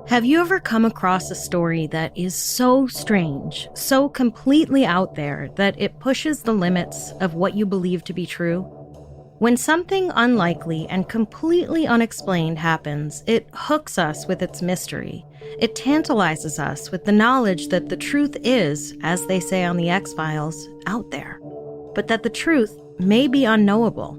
Have you ever come across a story that is so strange, so completely out there that it pushes the limits of what you believe to be true? When something unlikely and completely unexplained happens, it hooks us with its mystery. It tantalizes us with the knowledge that the truth is, as they say on the X-Files, out there, but that the truth may be unknowable.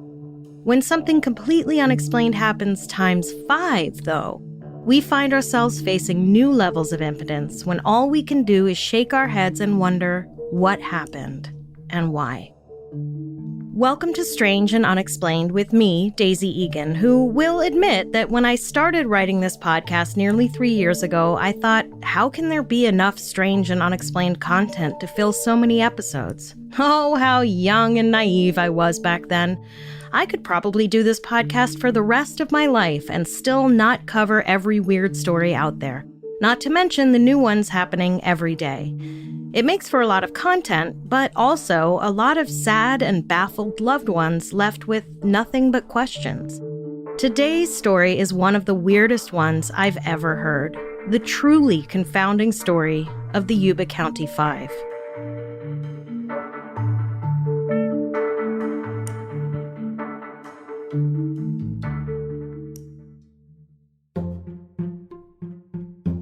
When something completely unexplained happens times 5, though, we find ourselves facing new levels of impotence when all we can do is shake our heads and wonder what happened and why. Welcome to Strange and Unexplained with me, Daisy Egan, who will admit that when I started writing this podcast nearly 3 years ago, I thought, how can there be enough strange and unexplained content to fill so many episodes? Oh, how young and naive I was back then. I could probably do this podcast for the rest of my life and still not cover every weird story out there, not to mention the new ones happening every day. It makes for a lot of content, but also a lot of sad and baffled loved ones left with nothing but questions. Today's story is one of the weirdest ones I've ever heard, the truly confounding story of the Yuba County Five.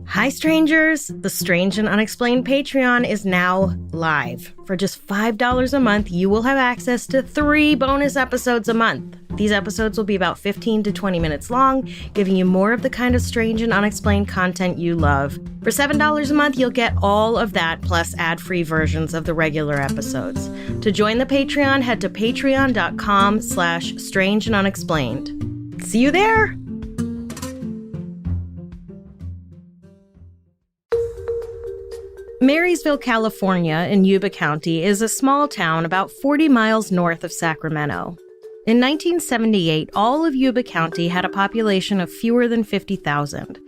Hi, strangers! The Strange and Unexplained Patreon is now live. For just $5 a month, you will have access to 3 bonus episodes a month. These episodes will be about 15 to 20 minutes long, giving you more of the kind of strange and unexplained content you love. For $7 a month, you'll get all of that, plus ad-free versions of the regular episodes. To join the Patreon, head to patreon.com/strangeandunexplained. See you there! Marysville, California, in Yuba County, is a small town about 40 miles north of Sacramento. In 1978, all of Yuba County had a population of fewer than 50,000.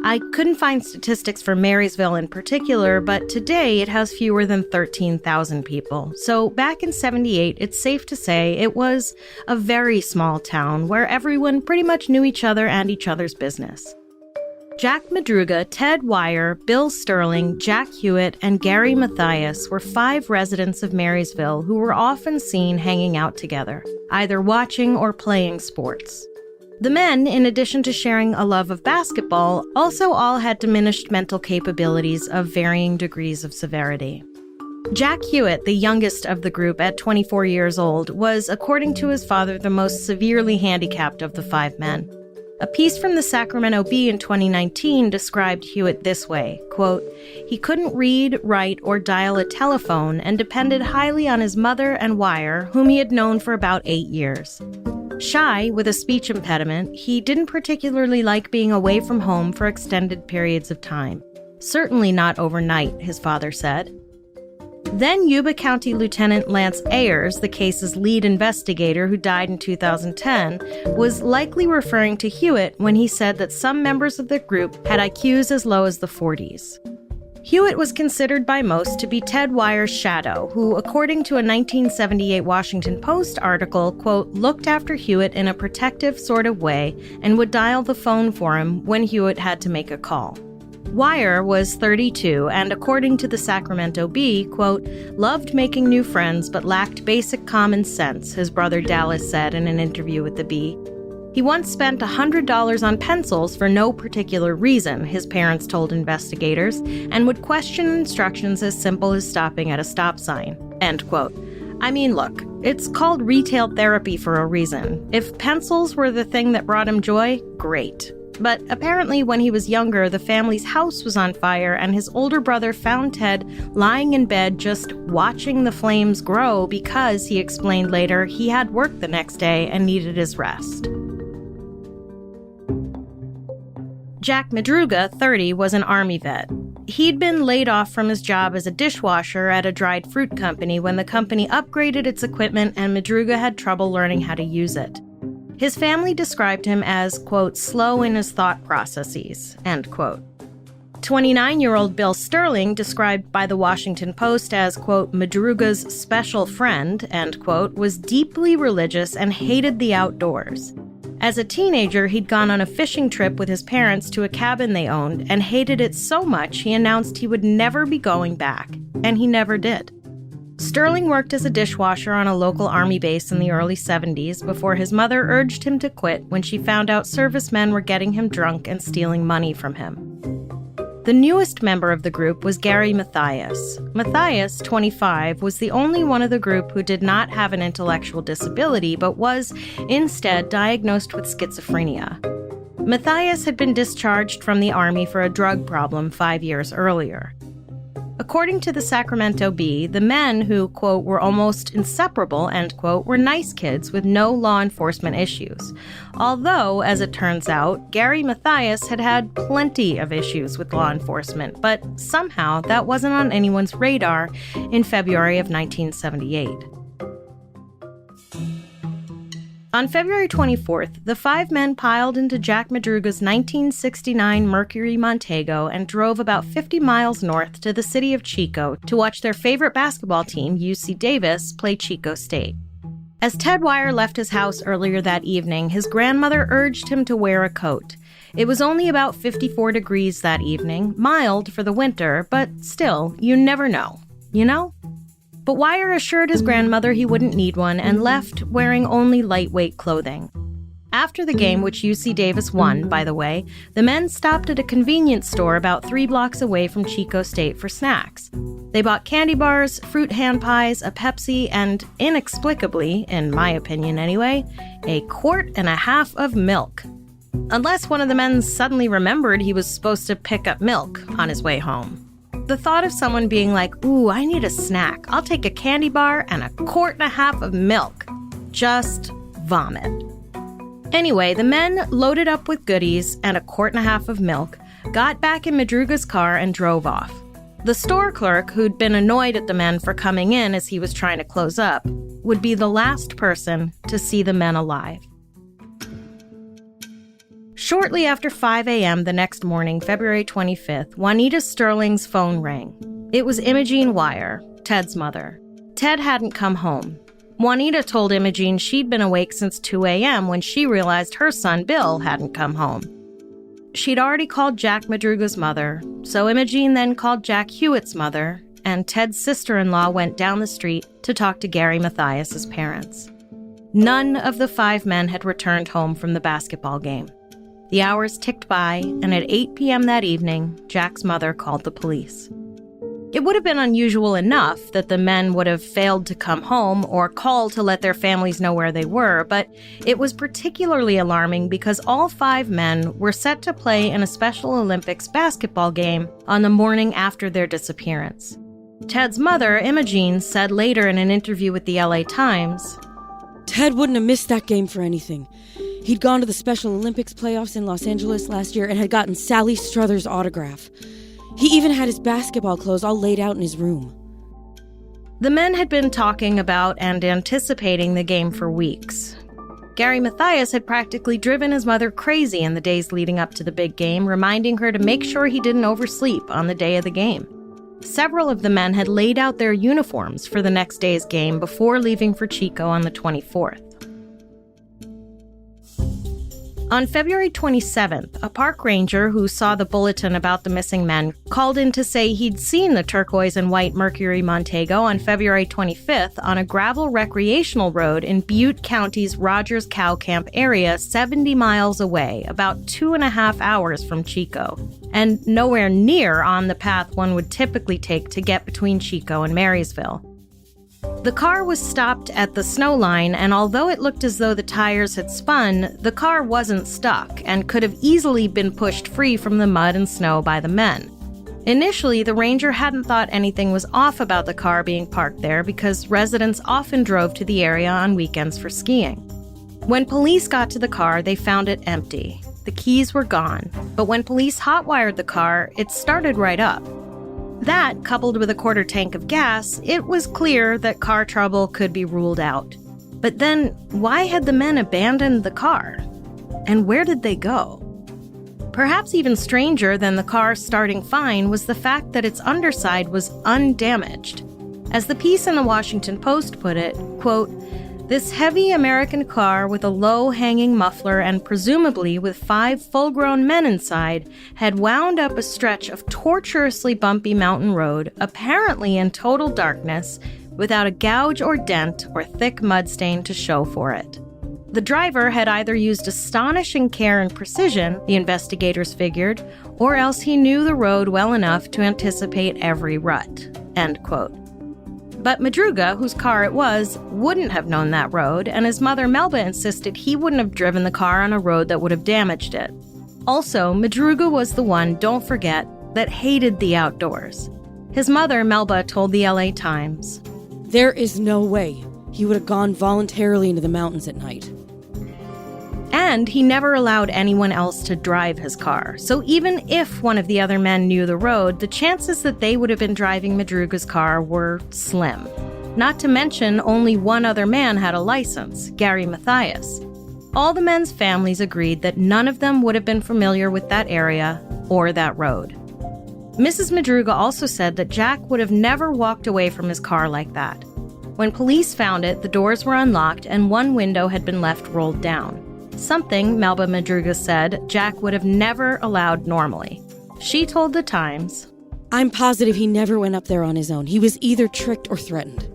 I couldn't find statistics for Marysville in particular, but today it has fewer than 13,000 people. So back in '78, it's safe to say it was a very small town where everyone pretty much knew each other and each other's business. Jack Madruga, Ted Wire, Bill Sterling, Jack Hewitt, and Gary Mathias were 5 residents of Marysville who were often seen hanging out together, either watching or playing sports. The men, in addition to sharing a love of basketball, also all had diminished mental capabilities of varying degrees of severity. Jack Hewitt, the youngest of the group at 24 years old, was, according to his father, the most severely handicapped of the 5 men. A piece from the Sacramento Bee in 2019 described Hewitt this way, quote, "He couldn't read, write, or dial a telephone and depended highly on his mother and Wire, whom he had known for about 8 years. Shy, with a speech impediment, he didn't particularly like being away from home for extended periods of time. Certainly not overnight," his father said. Then Yuba County Lieutenant Lance Ayers, the case's lead investigator who died in 2010, was likely referring to Hewitt when he said that some members of the group had IQs as low as the 40s. Hewitt was considered by most to be Ted Wire's shadow, who, according to a 1978 Washington Post article, quote, looked after Hewitt in a protective sort of way and would dial the phone for him when Hewitt had to make a call. Wire was 32 and, according to the Sacramento Bee, quote, loved making new friends but lacked basic common sense, his brother Dallas said in an interview with the Bee. He once spent $100 on pencils for no particular reason, his parents told investigators, and would question instructions as simple as stopping at a stop sign, end quote. I mean, look, it's called retail therapy for a reason. If pencils were the thing that brought him joy, great. But apparently when he was younger, the family's house was on fire and his older brother found Ted lying in bed just watching the flames grow because, he explained later, he had work the next day and needed his rest. Jack Madruga, 30, was an Army vet. He'd been laid off from his job as a dishwasher at a dried fruit company when the company upgraded its equipment and Madruga had trouble learning how to use it. His family described him as, quote, slow in his thought processes, end quote. 29-year-old Bill Sterling, described by the Washington Post as, quote, Madruga's special friend, end quote, was deeply religious and hated the outdoors. As a teenager, he'd gone on a fishing trip with his parents to a cabin they owned and hated it so much he announced he would never be going back, and he never did. Sterling worked as a dishwasher on a local army base in the early 70s before his mother urged him to quit when she found out servicemen were getting him drunk and stealing money from him. The newest member of the group was Gary Mathias. Mathias, 25, was the only one of the group who did not have an intellectual disability but was, instead, diagnosed with schizophrenia. Mathias had been discharged from the Army for a drug problem 5 years earlier. According to the Sacramento Bee, the men who, quote, were almost inseparable, end quote, were nice kids with no law enforcement issues. Although, as it turns out, Gary Mathias had had plenty of issues with law enforcement, but somehow that wasn't on anyone's radar in February of 1978. On February 24th, the 5 men piled into Jack Madruga's 1969 Mercury Montego and drove about 50 miles north to the city of Chico to watch their favorite basketball team, UC Davis, play Chico State. As Ted Wire left his house earlier that evening, his grandmother urged him to wear a coat. It was only about 54 degrees that evening, mild for the winter, but still, you never know, you know? But Wire assured his grandmother he wouldn't need one and left wearing only lightweight clothing. After the game, which UC Davis won, by the way, the men stopped at a convenience store about 3 blocks away from Chico State for snacks. They bought candy bars, fruit hand pies, a Pepsi, and, inexplicably, in my opinion anyway, a 1.5 quarts of milk. Unless one of the men suddenly remembered he was supposed to pick up milk on his way home. The thought of someone being like, ooh, I need a snack. I'll take a candy bar and a 1.5 quarts of milk. Just vomit. Anyway, the men loaded up with goodies and a 1.5 quarts of milk, got back in Madruga's car and drove off. The store clerk, who'd been annoyed at the men for coming in as he was trying to close up, would be the last person to see the men alive. Shortly after 5 a.m. the next morning, February 25th, Juanita Sterling's phone rang. It was Imogene Wire, Ted's mother. Ted hadn't come home. Juanita told Imogene she'd been awake since 2 a.m. when she realized her son, Bill, hadn't come home. She'd already called Jack Madruga's mother, so Imogene then called Jack Hewitt's mother, and Ted's sister-in-law went down the street to talk to Gary Mathias's parents. None of the 5 men had returned home from the basketball game. The hours ticked by, and at 8 p.m. that evening, Jack's mother called the police. It would have been unusual enough that the men would have failed to come home or call to let their families know where they were, but it was particularly alarming because all 5 men were set to play in a Special Olympics basketball game on the morning after their disappearance. Ted's mother, Imogene, said later in an interview with the LA Times, Ted wouldn't have missed that game for anything. He'd gone to the Special Olympics playoffs in Los Angeles last year and had gotten Sally Struthers' autograph. He even had his basketball clothes all laid out in his room. The men had been talking about and anticipating the game for weeks. Gary Mathias had practically driven his mother crazy in the days leading up to the big game, reminding her to make sure he didn't oversleep on the day of the game. Several of the men had laid out their uniforms for the next day's game before leaving for Chico on the 24th. On February 27th, a park ranger who saw the bulletin about the missing men called in to say he'd seen the turquoise and white Mercury Montego on February 25th on a gravel recreational road in Butte County's Rogers Cow Camp area 70 miles away, about 2.5 hours from Chico, and nowhere near on the path one would typically take to get between Chico and Marysville. The car was stopped at the snow line, and although it looked as though the tires had spun, the car wasn't stuck and could have easily been pushed free from the mud and snow by the men. Initially, the ranger hadn't thought anything was off about the car being parked there because residents often drove to the area on weekends for skiing. When police got to the car, they found it empty. The keys were gone, but when police hotwired the car, it started right up. That, coupled with a 1/4 tank of gas, it was clear that car trouble could be ruled out. But then, why had the men abandoned the car? And where did they go? Perhaps even stranger than the car starting fine was the fact that its underside was undamaged. As the piece in the Washington Post put it, quote, This heavy American car with a low-hanging muffler and presumably with 5 full-grown men inside had wound up a stretch of tortuously bumpy mountain road, apparently in total darkness, without a gouge or dent or thick mud stain to show for it. The driver had either used astonishing care and precision, the investigators figured, or else he knew the road well enough to anticipate every rut. End quote. But Madruga, whose car it was, wouldn't have known that road, and his mother Melba insisted he wouldn't have driven the car on a road that would have damaged it. Also, Madruga was the one, don't forget, that hated the outdoors. His mother, Melba, told the LA Times, "There is no way he would have gone voluntarily into the mountains at night." And he never allowed anyone else to drive his car. So even if one of the other men knew the road, the chances that they would have been driving Madruga's car were slim. Not to mention, only one other man had a license, Gary Mathias. All the men's families agreed that none of them would have been familiar with that area or that road. Mrs. Madruga also said that Jack would have never walked away from his car like that. When police found it, the doors were unlocked and one window had been left rolled down. Something, Melba Madruga said, Jack would have never allowed normally. She told the Times, "I'm positive he never went up there on his own. He was either tricked or threatened."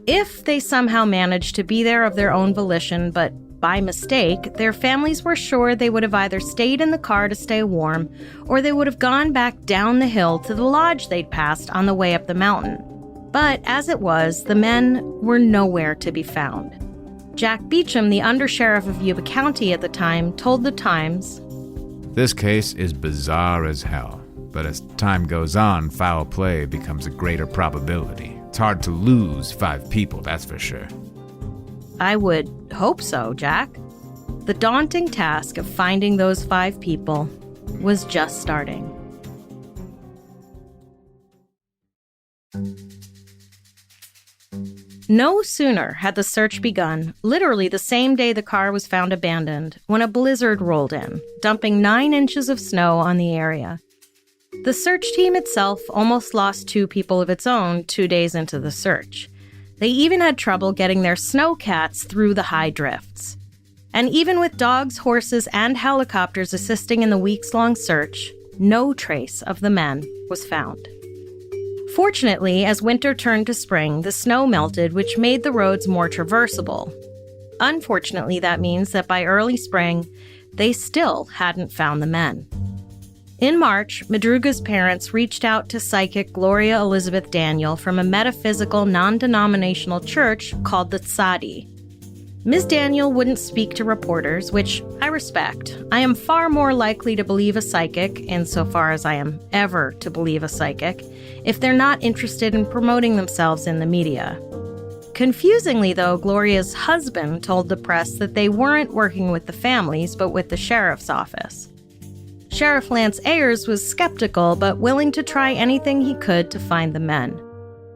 If they somehow managed to be there of their own volition, but by mistake, their families were sure they would have either stayed in the car to stay warm, or they would have gone back down the hill to the lodge they'd passed on the way up the mountain. But as it was, the men were nowhere to be found. Jack Beecham, the undersheriff of Yuba County at the time, told the Times, "This case is bizarre as hell, but as time goes on, foul play becomes a greater probability. It's hard to lose 5 people, that's for sure." I would hope so, Jack. The daunting task of finding those 5 people was just starting. No sooner had the search begun, literally the same day the car was found abandoned, when a blizzard rolled in, dumping 9 inches of snow on the area. The search team itself almost lost 2 people of its own 2 days into the search. They even had trouble getting their snowcats through the high drifts. And even with dogs, horses, and helicopters assisting in the weeks-long search, no trace of the men was found. Fortunately, as winter turned to spring, the snow melted, which made the roads more traversable. Unfortunately, that means that by early spring, they still hadn't found the men. In March, Madruga's parents reached out to psychic Gloria Elizabeth Daniel from a metaphysical, non-denominational church called the Tzadi. Ms. Daniel wouldn't speak to reporters, which I respect. I am far more likely to believe a psychic, insofar as I am ever to believe a psychic, if they're not interested in promoting themselves in the media. Confusingly, though, Gloria's husband told the press that they weren't working with the families, but with the sheriff's office. Sheriff Lance Ayers was skeptical, but willing to try anything he could to find the men.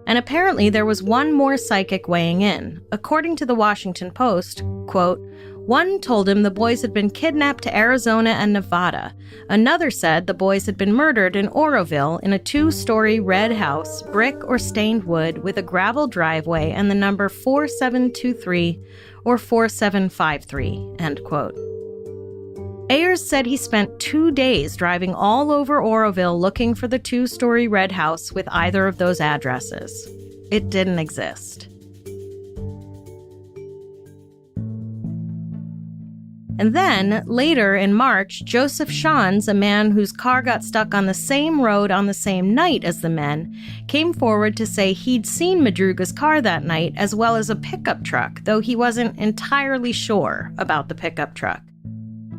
And apparently there was one more psychic weighing in. According to the Washington Post, quote, one told him the boys had been kidnapped to Arizona and Nevada. Another said the boys had been murdered in Oroville in a 2-story red house, brick or stained wood, with a gravel driveway and the number 4723 or 4753, end quote. Ayers said he spent 2 days driving all over Oroville looking for the 2-story red house with either of those addresses. It didn't exist. And then, later in March, Joseph Shans, a man whose car got stuck on the same road on the same night as the men, came forward to say he'd seen Madruga's car that night, as well as a pickup truck, though he wasn't entirely sure about the pickup truck.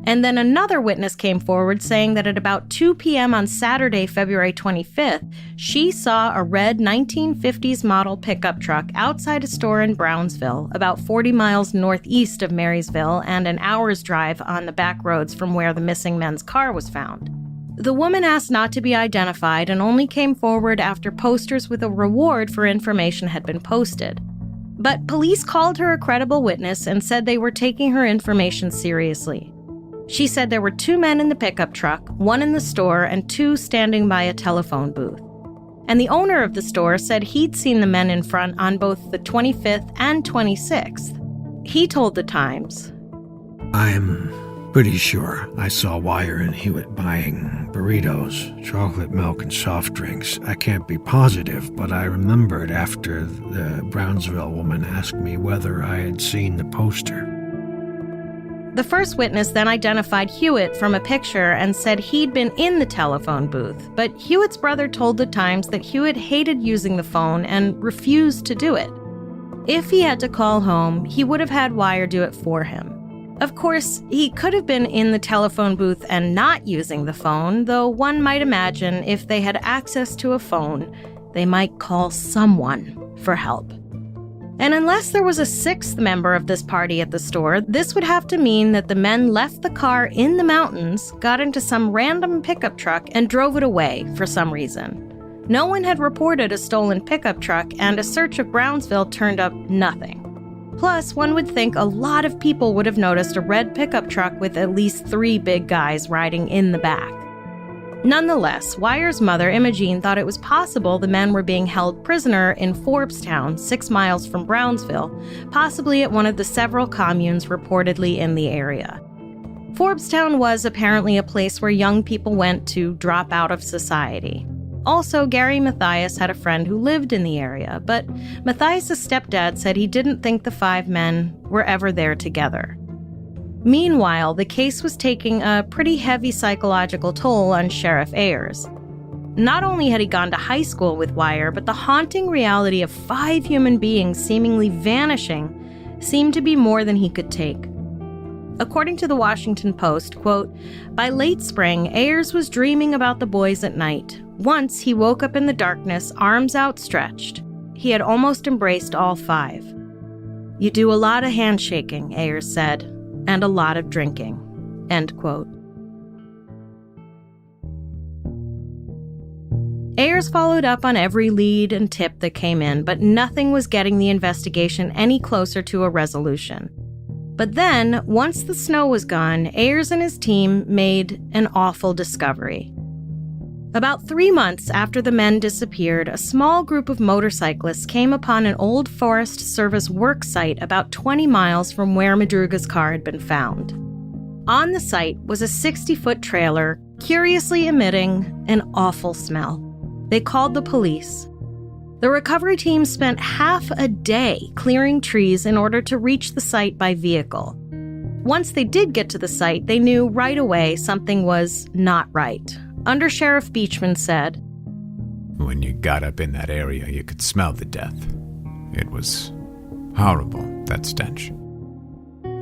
And then another witness came forward saying that at about 2 p.m. on Saturday, February 25th, she saw a red 1950s model pickup truck outside a store in Brownsville, about 40 miles northeast of Marysville and an hour's drive on the back roads from where the missing men's car was found. The woman asked not to be identified and only came forward after posters with a reward for information had been posted. But police called her a credible witness and said they were taking her information seriously. She said there were 2 men in the pickup truck, 1 in the store, and 2 standing by a telephone booth. And the owner of the store said he'd seen the men in front on both the 25th and 26th. He told the Times, "I'm pretty sure I saw Wire and Hewitt buying burritos, chocolate milk, and soft drinks. I can't be positive, but I remembered after the Brownsville woman asked me whether I had seen the poster." The first witness then identified Hewitt from a picture and said he'd been in the telephone booth, but Hewitt's brother told the Times that Hewitt hated using the phone and refused to do it. If he had to call home, he would have had Wire do it for him. Of course, he could have been in the telephone booth and not using the phone, though one might imagine if they had access to a phone, they might call someone for help. And unless there was a sixth member of this party at the store, this would have to mean that the men left the car in the mountains, got into some random pickup truck, and drove it away for some reason. No one had reported a stolen pickup truck, and a search of Brownsville turned up nothing. Plus, one would think a lot of people would have noticed a red pickup truck with at least 3 big guys riding in the back. Nonetheless, Wire's mother, Imogene, thought it was possible the men were being held prisoner in Forbestown, 6 miles from Brownsville, possibly at one of the several communes reportedly in the area. Forbestown was apparently a place where young people went to drop out of society. Also, Gary Mathias had a friend who lived in the area, but Mathias' stepdad said he didn't think the 5 men were ever there together. Meanwhile, the case was taking a pretty heavy psychological toll on Sheriff Ayers. Not only had he gone to high school with Wire, but the haunting reality of 5 human beings seemingly vanishing seemed to be more than he could take. According to the Washington Post, quote, "By late spring, Ayers was dreaming about the boys at night. Once he woke up in the darkness, arms outstretched. He had almost embraced all 5. You do a lot of handshaking," Ayers said, "and a lot of drinking." End quote. Ayers followed up on every lead and tip that came in, but nothing was getting the investigation any closer to a resolution. But then, once the snow was gone, Ayers and his team made an awful discovery. About 3 months after the men disappeared, a small group of motorcyclists came upon an old Forest Service work site about 20 miles from where Madruga's car had been found. On the site was a 60-foot trailer, curiously emitting an awful smell. They called the police. The recovery team spent half a day clearing trees in order to reach the site by vehicle. Once they did get to the site, they knew right away something was not right. Under Sheriff Beachman said, "When you got up in that area, you could smell the death. It was horrible, that stench."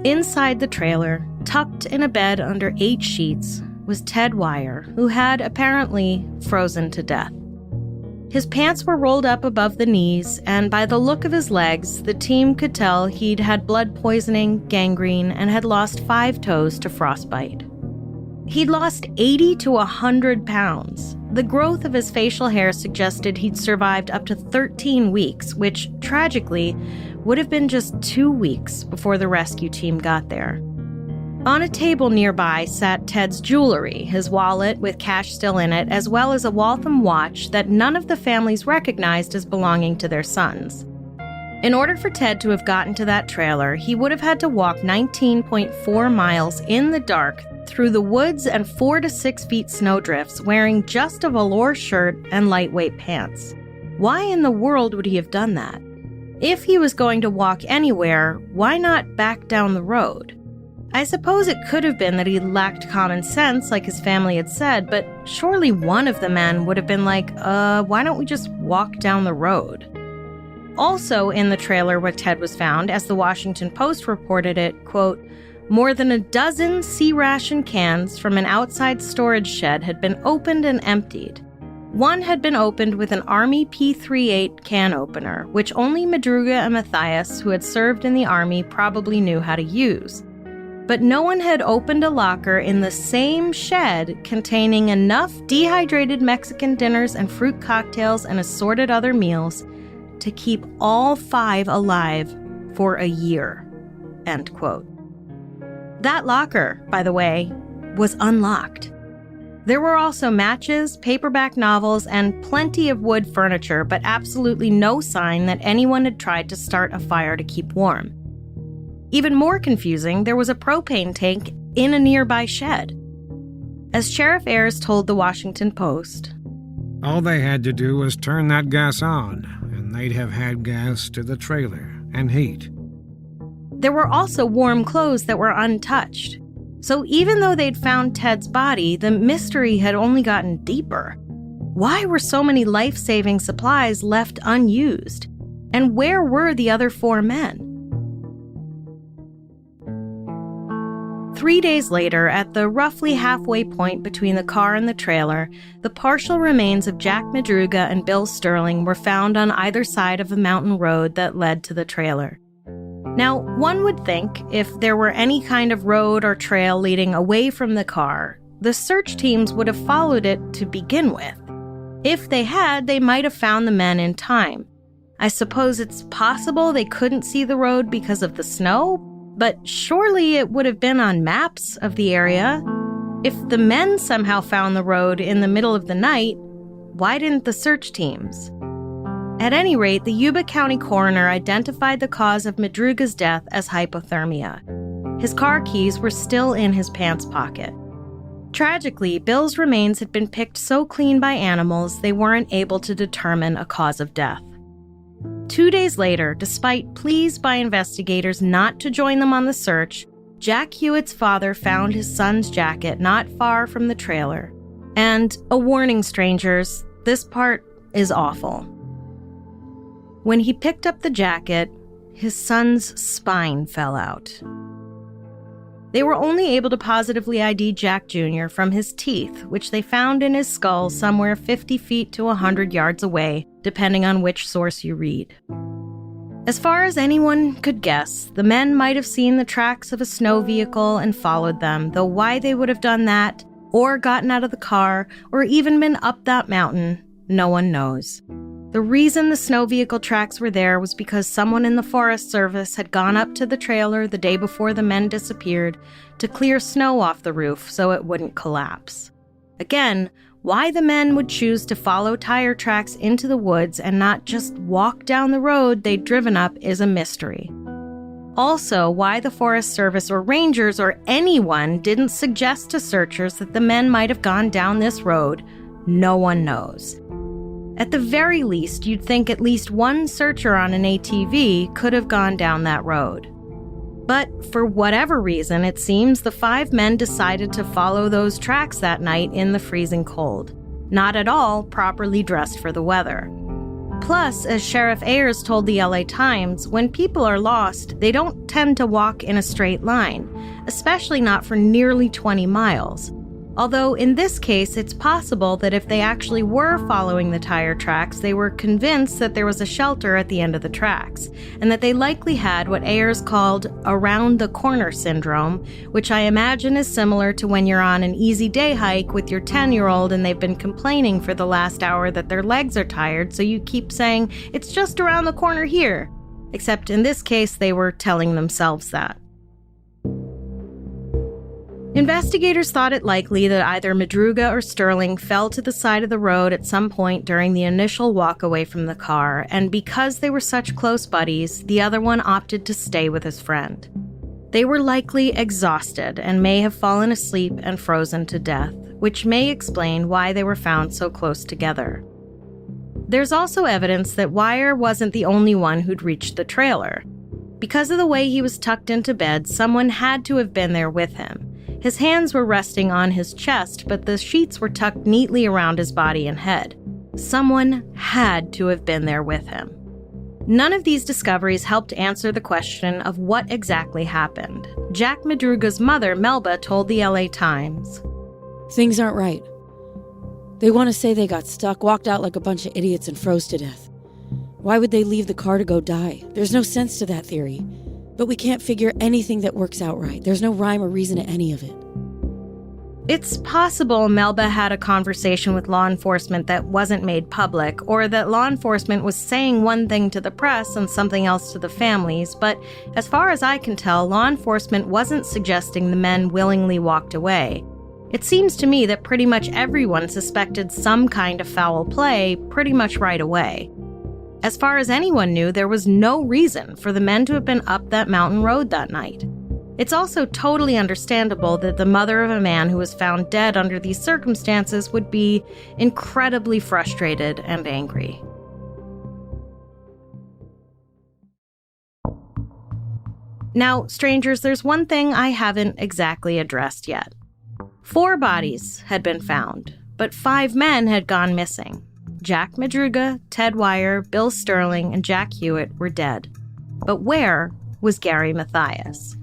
Inside the trailer, tucked in a bed under 8 sheets, was Ted Wire, who had apparently frozen to death. His pants were rolled up above the knees, and by the look of his legs, the team could tell he'd had blood poisoning, gangrene, and had lost 5 toes to frostbite. He'd lost 80 to 100 pounds. The growth of his facial hair suggested he'd survived up to 13 weeks, which, tragically, would have been just 2 weeks before the rescue team got there. On a table nearby sat Ted's jewelry, his wallet with cash still in it, as well as a Waltham watch that none of the families recognized as belonging to their sons. In order for Ted to have gotten to that trailer, he would have had to walk 19.4 miles in the dark through the woods and 4 to 6 feet snowdrifts, wearing just a velour shirt and lightweight pants. Why in the world would he have done that? If he was going to walk anywhere, why not back down the road? I suppose it could have been that he lacked common sense, like his family had said, but surely one of the men would have been like, why don't we just walk down the road? Also in the trailer where Ted was found, as the Washington Post reported it, quote, "More than a dozen sea ration cans from an outside storage shed had been opened and emptied. One had been opened with an Army P38 can opener, which only Madruga and Mathias, who had served in the Army, probably knew how to use. But no one had opened a locker in the same shed containing enough dehydrated Mexican dinners and fruit cocktails and assorted other meals to keep all 5 alive for a year." End quote. That locker, by the way, was unlocked. There were also matches, paperback novels, and plenty of wood furniture, but absolutely no sign that anyone had tried to start a fire to keep warm. Even more confusing, there was a propane tank in a nearby shed. As Sheriff Ayers told the Washington Post, "All they had to do was turn that gas on, and they'd have had gas to the trailer and heat." There were also warm clothes that were untouched. So even though they'd found Ted's body, the mystery had only gotten deeper. Why were so many life-saving supplies left unused? And where were the other 4 men? 3 days later, at the roughly halfway point between the car and the trailer, the partial remains of Jack Madruga and Bill Sterling were found on either side of a mountain road that led to the trailer. Now, one would think if there were any kind of road or trail leading away from the car, the search teams would have followed it to begin with. If they had, they might have found the men in time. I suppose it's possible they couldn't see the road because of the snow, but surely it would have been on maps of the area. If the men somehow found the road in the middle of the night, why didn't the search teams? At any rate, the Yuba County coroner identified the cause of Madruga's death as hypothermia. His car keys were still in his pants pocket. Tragically, Bill's remains had been picked so clean by animals they weren't able to determine a cause of death. 2 days later, despite pleas by investigators not to join them on the search, Jack Hewitt's father found his son's jacket not far from the trailer. And a warning, strangers, this part is awful. When he picked up the jacket, his son's spine fell out. They were only able to positively ID Jack Jr. from his teeth, which they found in his skull somewhere 50 feet to 100 yards away, depending on which source you read. As far as anyone could guess, the men might have seen the tracks of a snow vehicle and followed them, though why they would have done that, or gotten out of the car, or even been up that mountain, no one knows. The reason the snow vehicle tracks were there was because someone in the Forest Service had gone up to the trailer the day before the men disappeared to clear snow off the roof so it wouldn't collapse. Again, why the men would choose to follow tire tracks into the woods and not just walk down the road they'd driven up is a mystery. Also, why the Forest Service or rangers or anyone didn't suggest to searchers that the men might have gone down this road, no one knows. At the very least, you'd think at least one searcher on an ATV could have gone down that road. But for whatever reason, it seems the 5 men decided to follow those tracks that night in the freezing cold, not at all properly dressed for the weather. Plus, as Sheriff Ayers told the LA Times, when people are lost, they don't tend to walk in a straight line, especially not for nearly 20 miles. Although in this case, it's possible that if they actually were following the tire tracks, they were convinced that there was a shelter at the end of the tracks, and that they likely had what Ayers called around-the-corner syndrome, which I imagine is similar to when you're on an easy day hike with your 10-year-old and they've been complaining for the last hour that their legs are tired, so you keep saying, "It's just around the corner here." Except in this case, they were telling themselves that. Investigators thought it likely that either Madruga or Sterling fell to the side of the road at some point during the initial walk away from the car, and because they were such close buddies, the other one opted to stay with his friend. They were likely exhausted and may have fallen asleep and frozen to death, which may explain why they were found so close together. There's also evidence that Wire wasn't the only one who'd reached the trailer. Because of the way he was tucked into bed, someone had to have been there with him. His hands were resting on his chest, but the sheets were tucked neatly around his body and head. Someone had to have been there with him. None of these discoveries helped answer the question of what exactly happened. Jack Madruga's mother, Melba, told the LA Times, "Things aren't right. They want to say they got stuck, walked out like a bunch of idiots, and froze to death. Why would they leave the car to go die? There's no sense to that theory. But we can't figure anything that works out right. There's no rhyme or reason to any of it." It's possible Melba had a conversation with law enforcement that wasn't made public, or that law enforcement was saying one thing to the press and something else to the families, but as far as I can tell, law enforcement wasn't suggesting the men willingly walked away. It seems to me that pretty much everyone suspected some kind of foul play pretty much right away. As far as anyone knew, there was no reason for the men to have been up that mountain road that night. It's also totally understandable that the mother of a man who was found dead under these circumstances would be incredibly frustrated and angry. Now, strangers, there's one thing I haven't exactly addressed yet. 4 bodies had been found, but 5 men had gone missing. Jack Madruga, Ted Wire, Bill Sterling, and Jack Hewitt were dead. But where was Gary Mathias?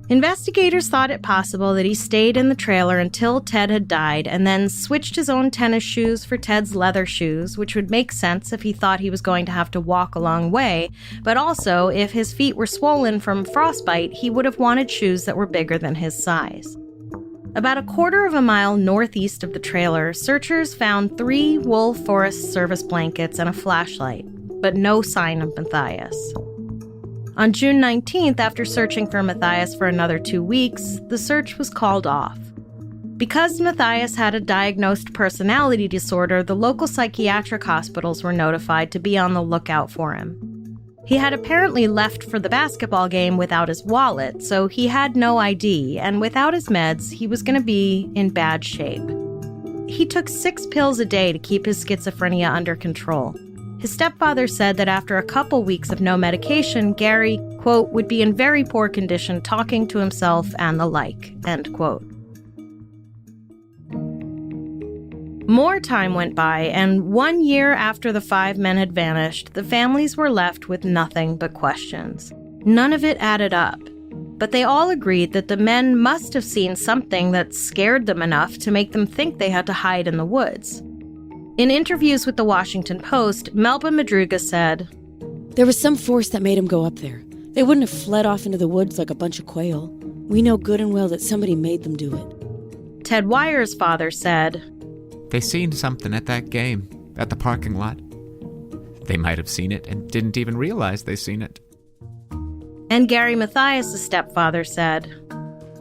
Investigators thought it possible that he stayed in the trailer until Ted had died and then switched his own tennis shoes for Ted's leather shoes, which would make sense if he thought he was going to have to walk a long way, but also if his feet were swollen from frostbite, he would have wanted shoes that were bigger than his size. About a quarter of a mile northeast of the trailer, searchers found 3 Wolf Forest Service blankets and a flashlight, but no sign of Mathias. On June 19th, after searching for Mathias for another 2 weeks, the search was called off. Because Mathias had a diagnosed personality disorder, the local psychiatric hospitals were notified to be on the lookout for him. He had apparently left for the basketball game without his wallet, so he had no ID, and without his meds, he was going to be in bad shape. He took 6 pills a day to keep his schizophrenia under control. His stepfather said that after a couple weeks of no medication, Gary, quote, would be in very poor condition talking to himself and the like, end quote. More time went by, and 1 year after the 5 men had vanished, the families were left with nothing but questions. None of it added up, but they all agreed that the men must have seen something that scared them enough to make them think they had to hide in the woods. In interviews with the Washington Post, Melba Madruga said, "There was some force that made him go up there. They wouldn't have fled off into the woods like a bunch of quail. We know good and well that somebody made them do it." Ted Wire's father said, They seen something at that game, at the parking lot. They might have seen it and didn't even realize they seen it. And Gary Mathias' stepfather said,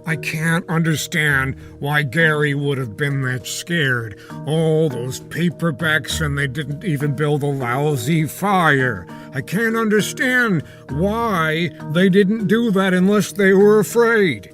I can't understand why Gary would have been that scared. All those paperbacks, and they didn't even build a lousy fire. I can't understand why they didn't do that unless they were afraid.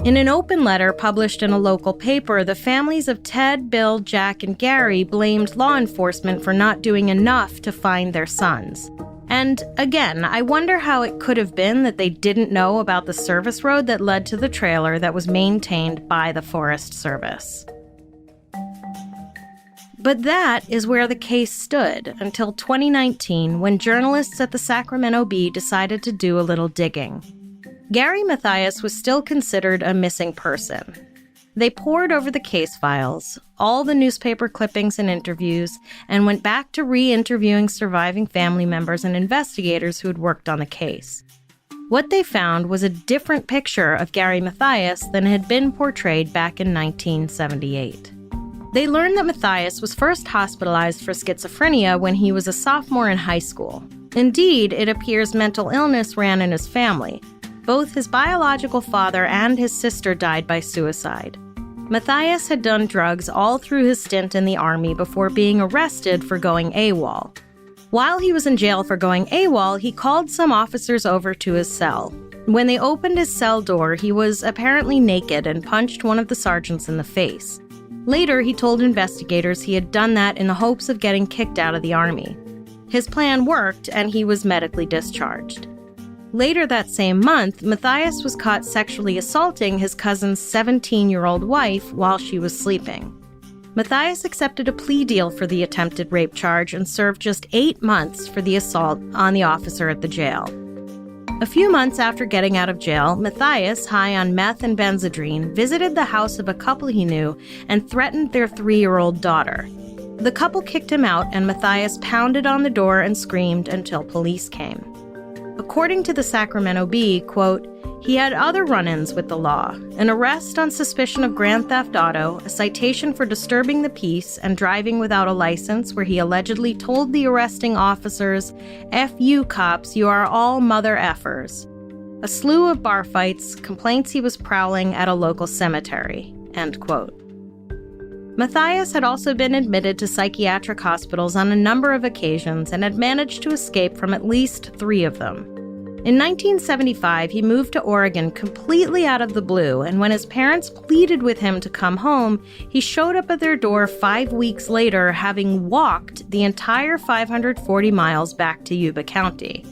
In an open letter published in a local paper, the families of Ted, Bill, Jack, and Gary blamed law enforcement for not doing enough to find their sons. And again, I wonder how it could have been that they didn't know about the service road that led to the trailer that was maintained by the Forest Service. But that is where the case stood until 2019, when journalists at the Sacramento Bee decided to do a little digging. Gary Mathias was still considered a missing person. They pored over the case files, all the newspaper clippings and interviews, and went back to re-interviewing surviving family members and investigators who had worked on the case. What they found was a different picture of Gary Mathias than had been portrayed back in 1978. They learned that Mathias was first hospitalized for schizophrenia when he was a sophomore in high school. Indeed, it appears mental illness ran in his family. Both his biological father and his sister died by suicide. Mathias had done drugs all through his stint in the Army before being arrested for going AWOL. While he was in jail for going AWOL, he called some officers over to his cell. When they opened his cell door, he was apparently naked and punched one of the sergeants in the face. Later, he told investigators he had done that in the hopes of getting kicked out of the Army. His plan worked, and he was medically discharged. Later that same month, Mathias was caught sexually assaulting his cousin's 17-year-old wife while she was sleeping. Mathias accepted a plea deal for the attempted rape charge and served just 8 months for the assault on the officer at the jail. A few months after getting out of jail, Mathias, high on meth and Benzedrine, visited the house of a couple he knew and threatened their 3-year-old daughter. The couple kicked him out, and Mathias pounded on the door and screamed until police came. According to the Sacramento Bee, quote, he had other run-ins with the law, an arrest on suspicion of grand theft auto, a citation for disturbing the peace and driving without a license where he allegedly told the arresting officers, "F you cops, you are all mother effers." A slew of bar fights, complaints he was prowling at a local cemetery, end quote. Matthias had also been admitted to psychiatric hospitals on a number of occasions and had managed to escape from at least 3 of them. In 1975, he moved to Oregon completely out of the blue, and when his parents pleaded with him to come home, he showed up at their door 5 weeks later, having walked the entire 540 miles back to Yuba County.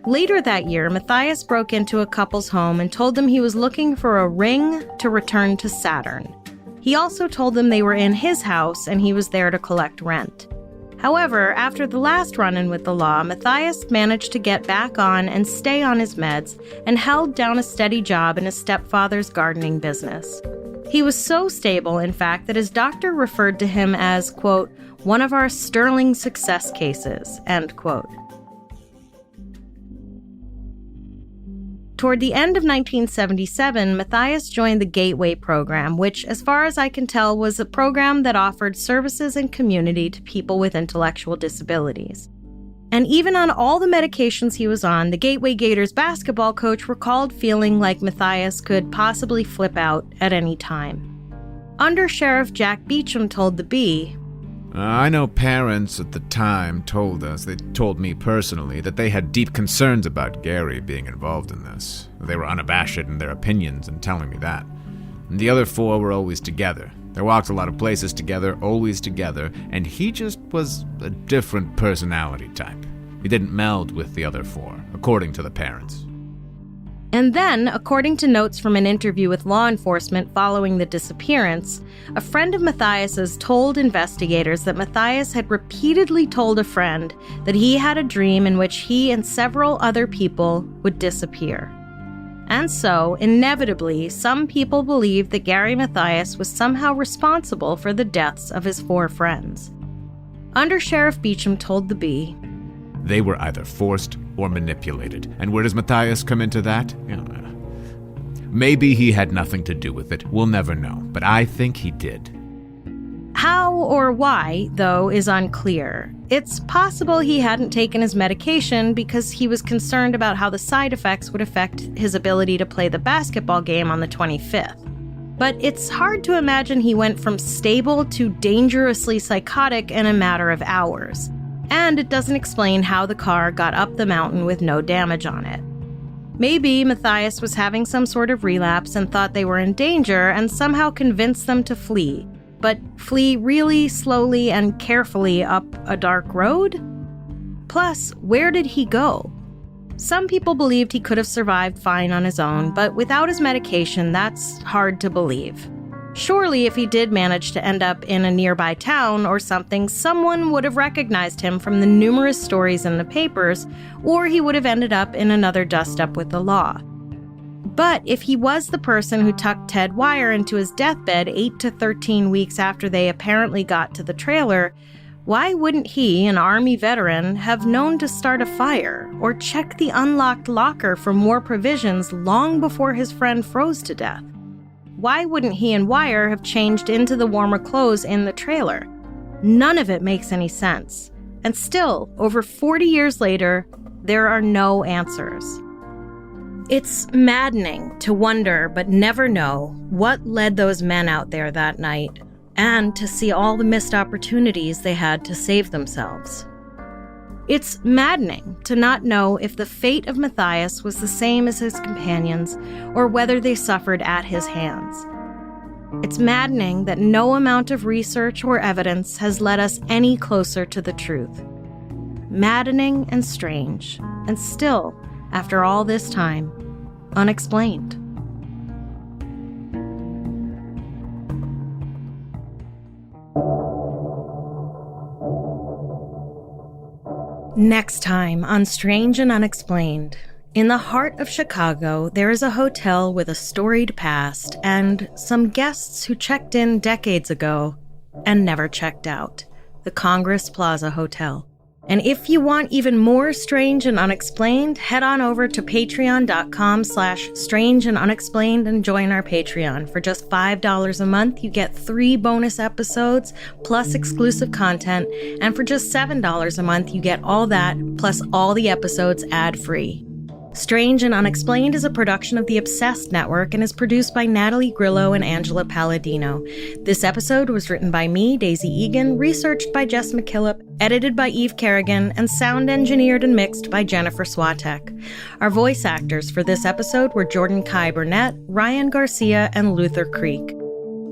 Later that year, Matthias broke into a couple's home and told them he was looking for a ring to return to Saturn. He also told them they were in his house and he was there to collect rent. However, after the last run-in with the law, Matthias managed to get back on and stay on his meds and held down a steady job in his stepfather's gardening business. He was so stable, in fact, that his doctor referred to him as, quote, one of our sterling success cases, end quote. Toward the end of 1977, Matthias joined the Gateway program, which, as far as I can tell, was a program that offered services and community to people with intellectual disabilities. And even on all the medications he was on, the Gateway Gators basketball coach recalled feeling like Matthias could possibly flip out at any time. Under Sheriff Jack Beecham told the Bee, I know parents at the time they told me personally, that they had deep concerns about Gary being involved in this. They were unabashed in their opinions and telling me that. And the other 4 were always together. They walked a lot of places together, always together, and he just was a different personality type. He didn't meld with the other 4, according to the parents. And then, according to notes from an interview with law enforcement following the disappearance, a friend of Matthias's told investigators that Matthias had repeatedly told a friend that he had a dream in which he and several other people would disappear. And so, inevitably, some people believed that Gary Matthias was somehow responsible for the deaths of his 4 friends. Under Sheriff Beecham told the Bee, they were either forced or manipulated. And where does Matthias come into that? Maybe he had nothing to do with it. We'll never know. But I think he did. How or why, though, is unclear. It's possible he hadn't taken his medication because he was concerned about how the side effects would affect his ability to play the basketball game on the 25th. But it's hard to imagine he went from stable to dangerously psychotic in a matter of hours. And it doesn't explain how the car got up the mountain with no damage on it. Maybe Matthias was having some sort of relapse and thought they were in danger and somehow convinced them to flee. But flee really slowly and carefully up a dark road? Plus, where did he go? Some people believed he could have survived fine on his own, but without his medication, that's hard to believe. Surely, if he did manage to end up in a nearby town or something, someone would have recognized him from the numerous stories in the papers, or he would have ended up in another dust-up with the law. But if he was the person who tucked Ted Wire into his deathbed 8 to 13 weeks after they apparently got to the trailer, why wouldn't he, an Army veteran, have known to start a fire or check the unlocked locker for more provisions long before his friend froze to death? Why wouldn't he and Wire have changed into the warmer clothes in the trailer? None of it makes any sense. And still, over 40 years later, there are no answers. It's maddening to wonder but never know what led those men out there that night, and to see all the missed opportunities they had to save themselves. It's maddening to not know if the fate of Matthias was the same as his companions, or whether they suffered at his hands. It's maddening that no amount of research or evidence has led us any closer to the truth. Maddening and strange, and still, after all this time, unexplained. Next time on Strange and Unexplained. In the heart of Chicago, there is a hotel with a storied past and some guests who checked in decades ago and never checked out. The Congress Plaza Hotel. And if you want even more Strange and Unexplained, head on over to patreon.com/strange and unexplained and join our Patreon. For just $5 a month, you get 3 bonus episodes plus exclusive content. And for just $7 a month, you get all that plus all the episodes ad-free. Strange and Unexplained is a production of the Obsessed Network and is produced by Natalie Grillo and Angela Palladino. This episode was written by me, Daisy Egan, researched by Jess McKillop, edited by Eve Kerrigan, and sound engineered and mixed by Jennifer Swatek. Our voice actors for this episode were Jordan Kai Burnett, Ryan Garcia, and Luther Creek.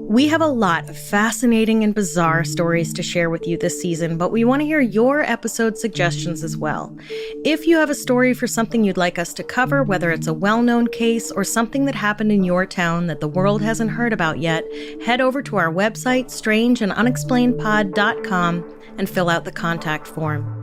We have a lot of fascinating and bizarre stories to share with you this season, but we want to hear your episode suggestions as well. If you have a story for something you'd like us to cover, whether it's a well-known case or something that happened in your town that the world hasn't heard about yet, head over to our website, strangeandunexplainedpod.com, and fill out the contact form.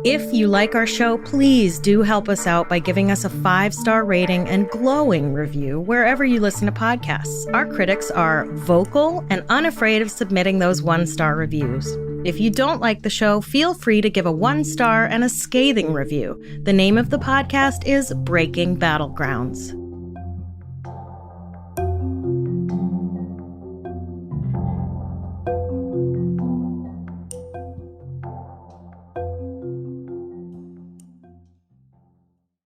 If you like our show, please do help us out by giving us a 5-star rating and glowing review wherever you listen to podcasts. Our critics are vocal and unafraid of submitting those 1-star reviews. If you don't like the show, feel free to give a 1-star and a scathing review. The name of the podcast is Breaking Battlegrounds.